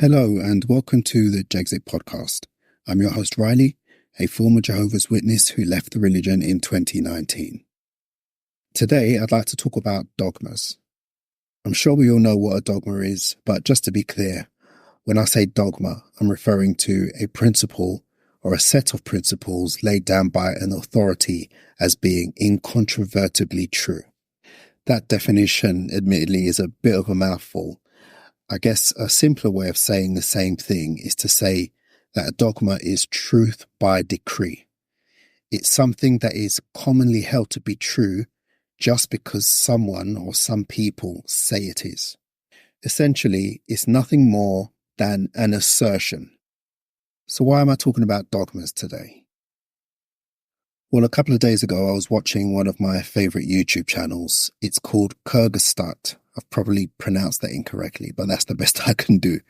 Hello and welcome to the Kurzgesagt podcast. I'm your host Riley, a former Jehovah's Witness who left the religion in 2019. Today I'd like to talk about dogmas. I'm sure we all know what a dogma is, but just to be clear, when I say dogma, I'm referring to a principle or a set of principles laid down by an authority as being incontrovertibly true. That definition, admittedly, is a bit of a mouthful. I guess a simpler way of saying the same thing is to say that a dogma is truth by decree. It's something that is commonly held to be true just because someone or some people say it is. Essentially, it's nothing more than an assertion. So why am I talking about dogmas today? Well, a couple of days ago, I was watching one of my favorite YouTube channels. It's called Kurzgesagt. I've probably pronounced that incorrectly, but that's the best I can do.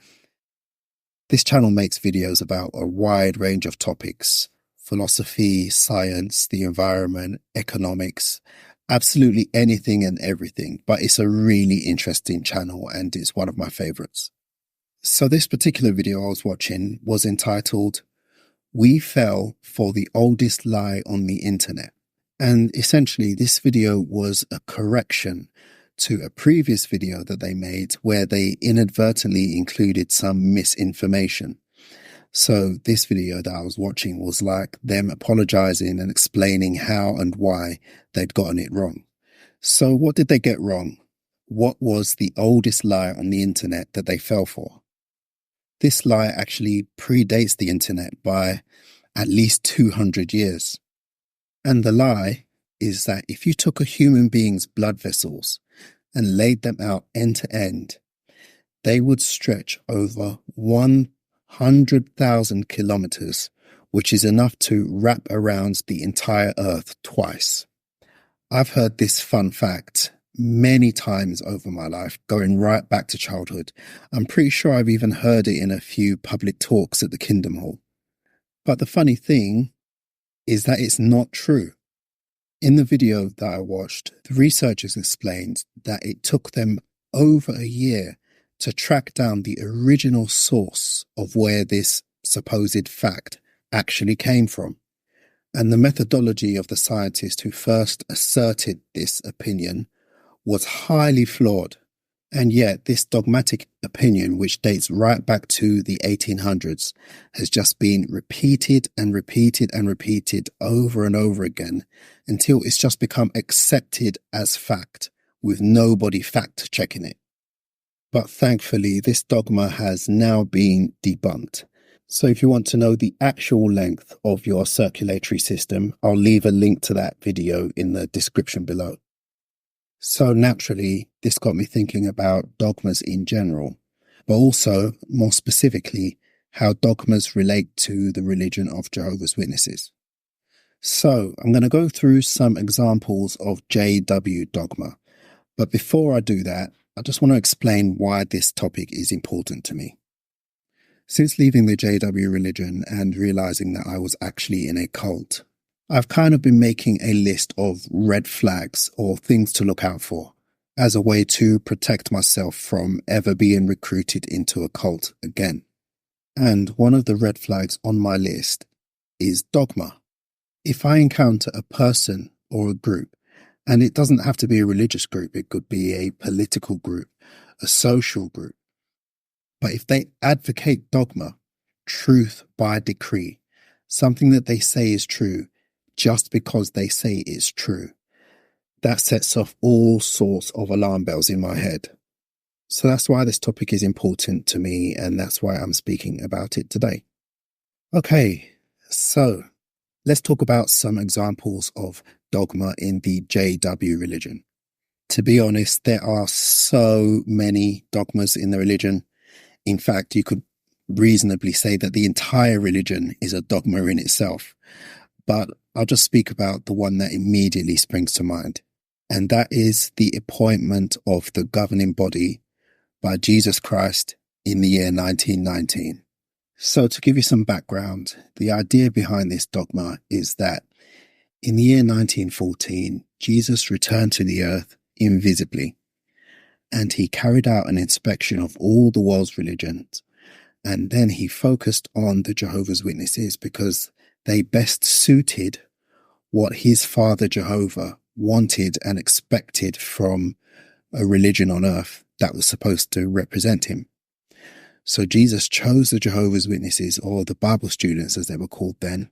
This channel makes videos about a wide range of topics: philosophy, science, the environment, economics, absolutely anything and everything. But it's a really interesting channel and it's one of my favorites. So this particular video I was watching was entitled, "We Fell for the Oldest Lie on the Internet." And essentially this video was a correction to a previous video that they made where they inadvertently included some misinformation. So this video that I was watching was like them apologizing and explaining how and why they'd gotten it wrong. So what did they get wrong? What was the oldest lie on the internet that they fell for? This lie actually predates the internet by at least 200 years. And the lie is that if you took a human being's blood vessels and laid them out end to end, they would stretch over 100,000 kilometers, which is enough to wrap around the entire earth twice. I've heard this fun fact many times over my life, going right back to childhood. I'm pretty sure I've even heard it in a few public talks at the Kingdom Hall. But the funny thing is that it's not true. In the video that I watched, the researchers explained that it took them over a year to track down the original source of where this supposed fact actually came from. And the methodology of the scientist who first asserted this opinion was highly flawed. And yet this dogmatic opinion, which dates right back to the 1800s, has just been repeated and repeated and repeated over and over again until it's just become accepted as fact, with nobody fact checking it. But thankfully, this dogma has now been debunked. So if you want to know the actual length of your circulatory system, I'll leave a link to that video in the description below. So naturally, this got me thinking about dogmas in general, but also, more specifically, how dogmas relate to the religion of Jehovah's Witnesses. So I'm going to go through some examples of JW dogma. But before I do that, I just want to explain why this topic is important to me. Since leaving the JW religion and realizing that I was actually in a cult, I've kind of been making a list of red flags or things to look out for as a way to protect myself from ever being recruited into a cult again. And one of the red flags on my list is dogma. If I encounter a person or a group, and it doesn't have to be a religious group, it could be a political group, a social group, but if they advocate dogma, truth by decree, something that they say is true, just because they say it's true, that sets off all sorts of alarm bells in my head. So that's why this topic is important to me, and that's why I'm speaking about it today. Okay, so let's talk about some examples of dogma in the JW religion. To be honest, there are so many dogmas in the religion. In fact, you could reasonably say that the entire religion is a dogma in itself. But I'll just speak about the one that immediately springs to mind, and that is the appointment of the governing body by Jesus Christ in the year 1919. So to give you some background, the idea behind this dogma is that in the year 1914, Jesus returned to the earth invisibly, and he carried out an inspection of all the world's religions And then he focused on the Jehovah's Witnesses because they best suited what his father Jehovah wanted and expected from a religion on earth that was supposed to represent him. So Jesus chose the Jehovah's Witnesses, or the Bible students as they were called then,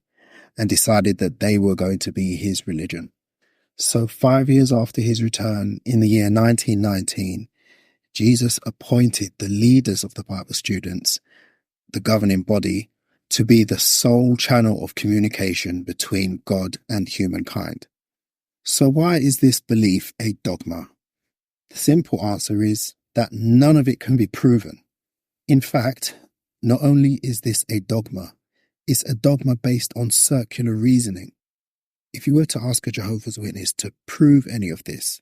and decided that they were going to be his religion. So 5 years after his return, in the year 1919, Jesus appointed the leaders of the Bible students, the governing body, to be the sole channel of communication between God and humankind. So why is this belief a dogma? The simple answer is that none of it can be proven. In fact, not only is this a dogma, it's a dogma based on circular reasoning. If you were to ask a Jehovah's Witness to prove any of this,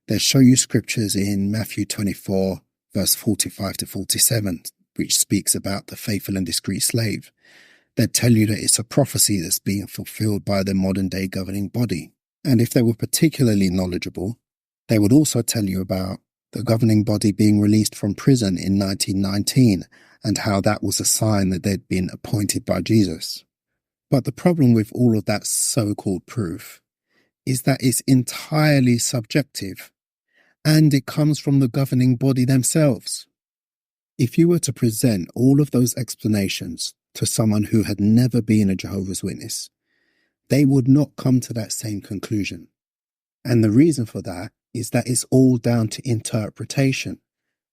they'll show you scriptures in Matthew 24, verse 45 to 47, which speaks about the faithful and discreet slave. They'd tell you that it's a prophecy that's being fulfilled by the modern day governing body. And if they were particularly knowledgeable, they would also tell you about the governing body being released from prison in 1919 and how that was a sign that they'd been appointed by Jesus. But the problem with all of that so-called proof is that it's entirely subjective, and it comes from the governing body themselves. If you were to present all of those explanations to someone who had never been a Jehovah's Witness, they would not come to that same conclusion. And the reason for that is that it's all down to interpretation.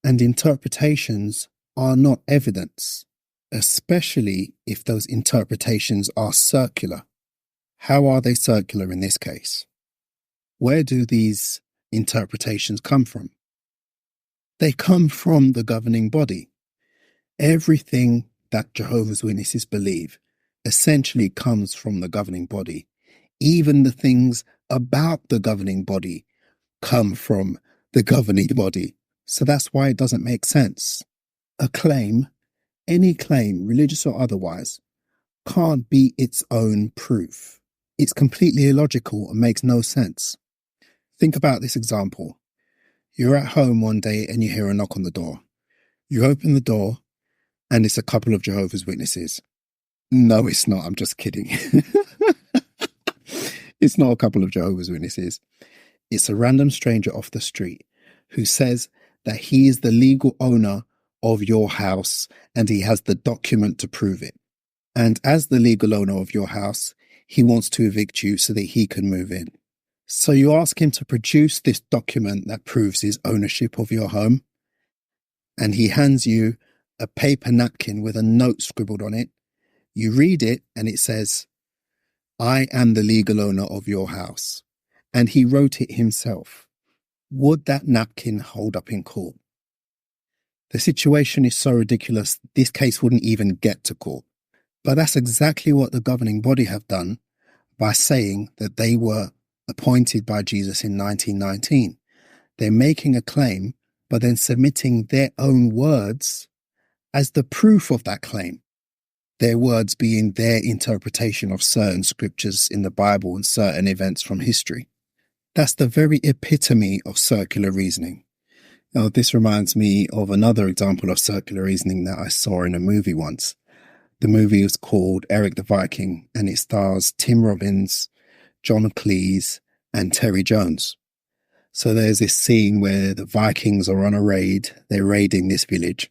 And interpretations are not evidence, especially if those interpretations are circular. How are they circular in this case? Where do these interpretations come from? They come from the governing body. Everything that Jehovah's Witnesses believe essentially comes from the governing body. Even the things about the governing body come from the governing body. So that's why it doesn't make sense. A claim, any claim, religious or otherwise, can't be its own proof. It's completely illogical and makes no sense. Think about this example. You're at home one day and you hear a knock on the door. You open the door and it's a couple of Jehovah's Witnesses. No, it's not. I'm just kidding. It's not a couple of Jehovah's Witnesses. It's a random stranger off the street who says that he is the legal owner of your house and he has the document to prove it. And as the legal owner of your house, he wants to evict you so that he can move in. So you ask him to produce this document that proves his ownership of your home. And he hands you a paper napkin with a note scribbled on it. You read it and it says, "I am the legal owner of your house." And he wrote it himself. Would that napkin hold up in court? The situation is so ridiculous, this case wouldn't even get to court. But that's exactly what the governing body have done by saying that they were appointed by Jesus in 1919. They're making a claim, but then submitting their own words as the proof of that claim. Their words being their interpretation of certain scriptures in the Bible and certain events from history. That's the very epitome of circular reasoning. Now, this reminds me of another example of circular reasoning that I saw in a movie once. The movie is called Eric the Viking, and it stars Tim Robbins, John Cleese, and Terry Jones. So there's this scene where the Vikings are on a raid. They're raiding this village.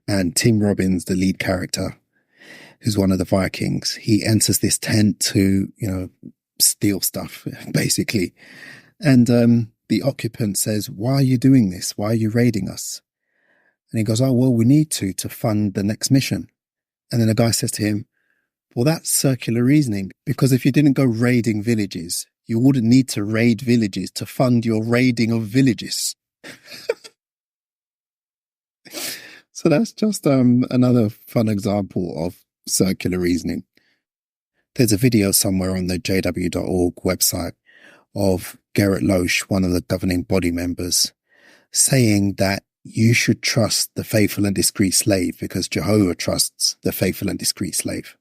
And Tim Robbins, the lead character, who's one of the Vikings, he enters this tent to, steal stuff, basically. And the occupant says, "Why are you doing this? Why are you raiding us?" And he goes, "Oh, well, we need to fund the next mission." And then the guy says to him, "Well, that's circular reasoning, because if you didn't go raiding villages, you wouldn't need to raid villages to fund your raiding of villages." So that's just another fun example of circular reasoning. There's a video somewhere on the jw.org website of Gerrit Loesch, one of the governing body members, saying that you should trust the faithful and discreet slave because Jehovah trusts the faithful and discreet slave.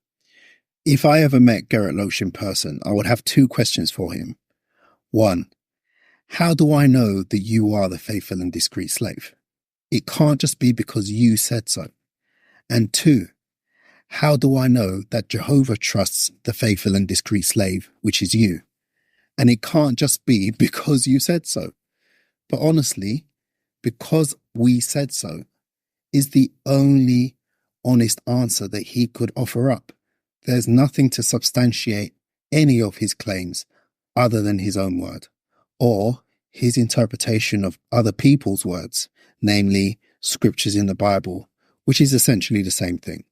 If I ever met Gerrit Loesch in person, I would have two questions for him. One, how do I know that you are the faithful and discreet slave? It can't just be because you said so. And 2, how do I know that Jehovah trusts the faithful and discreet slave, which is you? And it can't just be because you said so. But honestly, because we said so is the only honest answer that he could offer up. There's nothing to substantiate any of his claims other than his own word, or his interpretation of other people's words, namely scriptures in the Bible, which is essentially the same thing.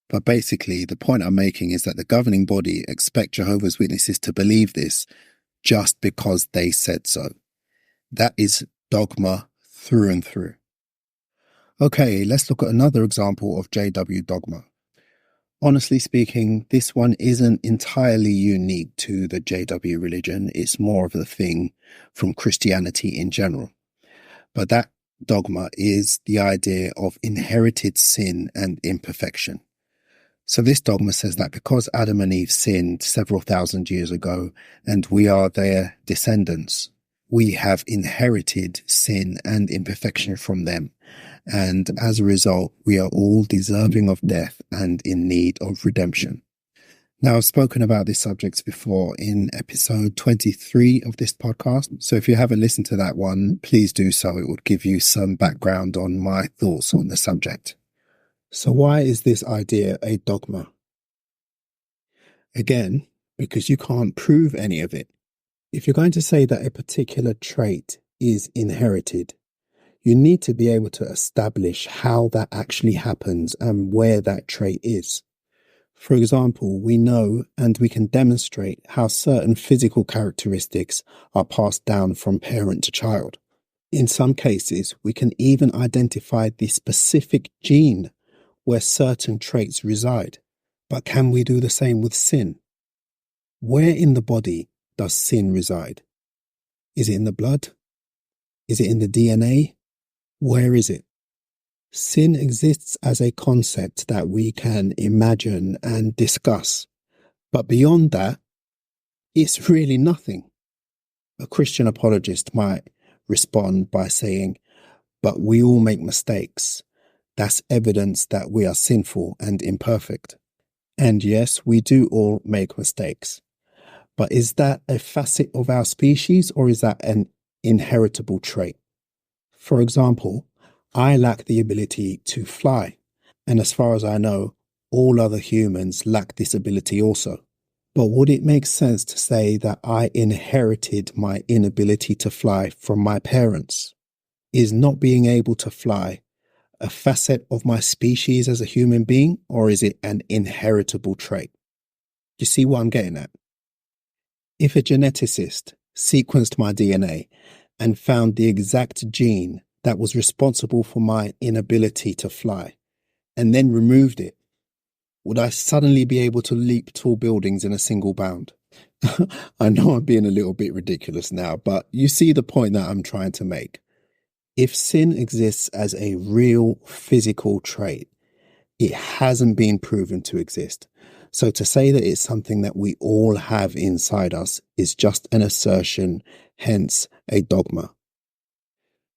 But basically, the point I'm making is that the governing body expect Jehovah's Witnesses to believe this just because they said so. That is dogma through and through. Okay, let's look at another example of JW dogma. Honestly speaking, this one isn't entirely unique to the JW religion. It's more of a thing from Christianity in general. But that dogma is the idea of inherited sin and imperfection. So this dogma says that because Adam and Eve sinned several thousand years ago and we are their descendants, we have inherited sin and imperfection from them. And as a result, we are all deserving of death and in need of redemption. Now, I've spoken about this subject before in episode 23 of this podcast. So if you haven't listened to that one, please do so. It would give you some background on my thoughts on the subject. So why is this idea a dogma? Again, because you can't prove any of it. If you're going to say that a particular trait is inherited, you need to be able to establish how that actually happens and where that trait is. For example, we know and we can demonstrate how certain physical characteristics are passed down from parent to child. In some cases, we can even identify the specific gene where certain traits reside. But can we do the same with sin? Where in the body does sin reside? Is it in the blood? Is it in the DNA? Where is it? Sin exists as a concept that we can imagine and discuss. But beyond that, it's really nothing. A Christian apologist might respond by saying, but we all make mistakes. That's evidence that we are sinful and imperfect. And yes, we do all make mistakes. But is that a facet of our species or is that an inheritable trait? For example, I lack the ability to fly. And as far as I know, all other humans lack this ability also. But would it make sense to say that I inherited my inability to fly from my parents? Is not being able to fly a facet of my species as a human being, or is it an inheritable trait? You see what I'm getting at? If a geneticist sequenced my DNA and found the exact gene that was responsible for my inability to fly, and then removed it, would I suddenly be able to leap tall buildings in a single bound? I know I'm being a little bit ridiculous now, but you see the point that I'm trying to make. If sin exists as a real physical trait, it hasn't been proven to exist. So to say that it's something that we all have inside us is just an assertion, hence a dogma.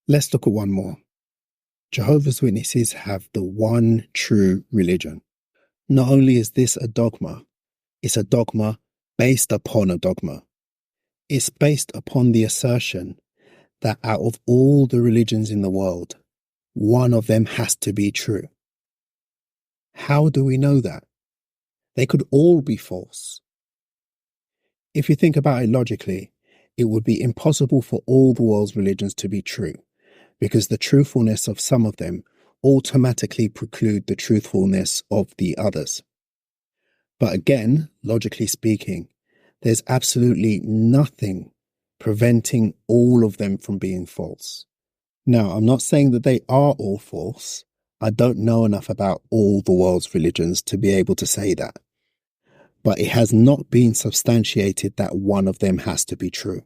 Let's look at one more. Jehovah's Witnesses have the one true religion. Not only is this a dogma, it's a dogma based upon a dogma. It's based upon the assertion that out of all the religions in the world, one of them has to be true. How do we know that? They could all be false. If you think about it logically, it would be impossible for all the world's religions to be true, because the truthfulness of some of them automatically preclude the truthfulness of the others. But again, logically speaking, there's absolutely nothing preventing all of them from being false. Now, I'm not saying that they are all false. I don't know enough about all the world's religions to be able to say that. But it has not been substantiated that one of them has to be true.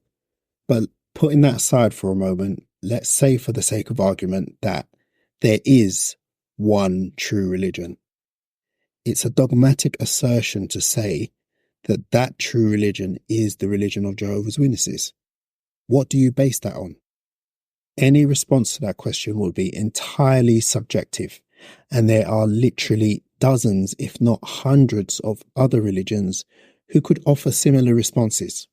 But putting that aside for a moment, let's say for the sake of argument that there is one true religion. It's a dogmatic assertion to say that that true religion is the religion of Jehovah's Witnesses. What do you base that on? Any response to that question will be entirely subjective And there are literally dozens, if not hundreds, of other religions who could offer similar responses.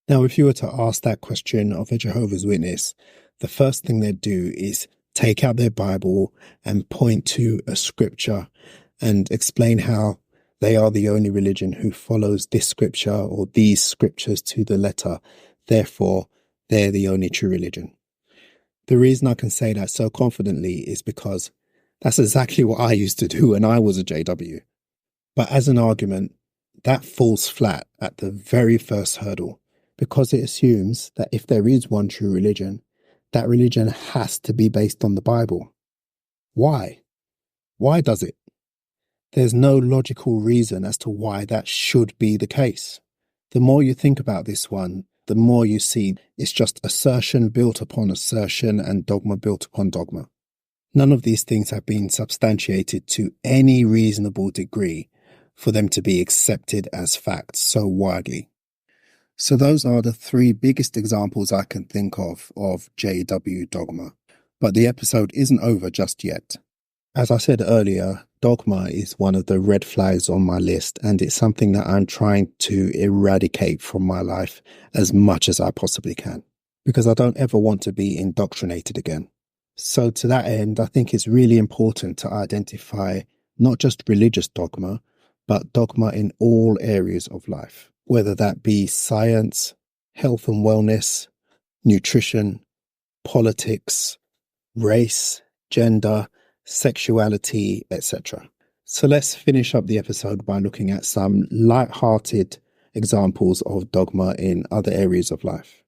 Now, if you were to ask that question of a Jehovah's Witness, the first thing they'd do is take out their Bible and point to a scripture and explain how they are the only religion who follows this scripture or these scriptures to the letter. Therefore, they're the only true religion. The reason I can say that so confidently is because that's exactly what I used to do when I was a JW. But as an argument, that falls flat at the very first hurdle, because it assumes that if there is one true religion, that religion has to be based on the Bible. Why? Why does it? There's no logical reason as to why that should be the case. The more you think about this one, the more you see it's just assertion built upon assertion and dogma built upon dogma. None of these things have been substantiated to any reasonable degree for them to be accepted as facts so widely. So those are the three biggest examples I can think of JW dogma. But the episode isn't over just yet. As I said earlier, dogma is one of the red flags on my list, and it's something that I'm trying to eradicate from my life as much as I possibly can, because I don't ever want to be indoctrinated again. So to that end, I think it's really important to identify not just religious dogma, but dogma in all areas of life, whether that be science, health and wellness, nutrition, politics, race, gender, sexuality, etc. So let's finish up the episode by looking at some light-hearted examples of dogma in other areas of life.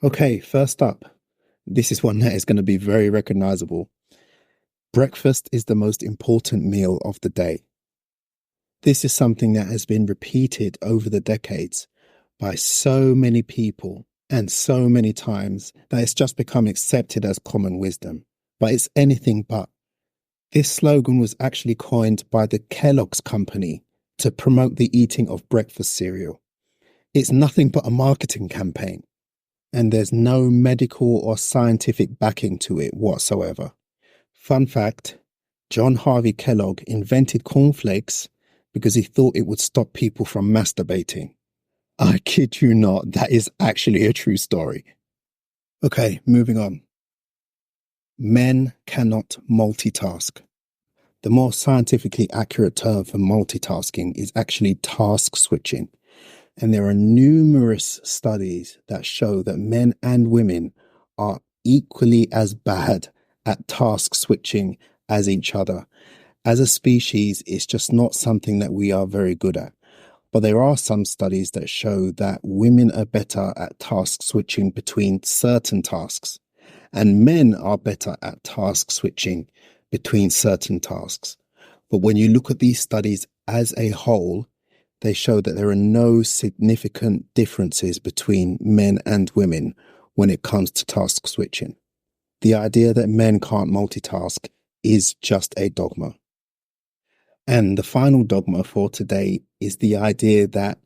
Okay, first up, this is one that is going to be very recognizable. Breakfast is the most important meal of the day. This is something that has been repeated over the decades by so many people and so many times that it's just become accepted as common wisdom. But it's anything but. This slogan was actually coined by the Kellogg's company to promote the eating of breakfast cereal. It's nothing but a marketing campaign, and there's no medical or scientific backing to it whatsoever. Fun fact, John Harvey Kellogg invented cornflakes because he thought it would stop people from masturbating. I kid you not, that is actually a true story. Okay, moving on. Men cannot multitask. The more scientifically accurate term for multitasking is actually task switching. And there are numerous studies that show that men and women are equally as bad at task switching as each other. As a species, it's just not something that we are very good at. But there are some studies that show that women are better at task switching between certain tasks, and men are better at task switching between certain tasks. But when you look at these studies as a whole, they show that there are no significant differences between men and women when it comes to task switching. The idea that men can't multitask is just a dogma. And the final dogma for today is the idea that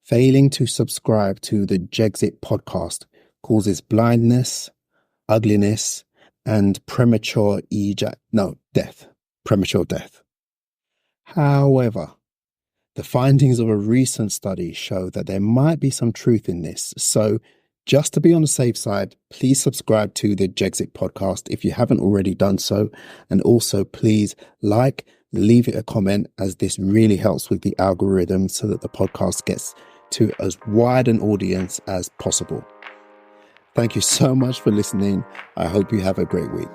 failing to subscribe to the Jexit podcast causes blindness, ugliness, and premature death. Premature death. However, the findings of a recent study show that there might be some truth in this. So just to be on the safe side, please subscribe to the Jexit podcast if you haven't already done so. And also please leave it a comment, as this really helps with the algorithm so that the podcast gets to as wide an audience as possible. Thank you so much for listening. I hope you have a great week.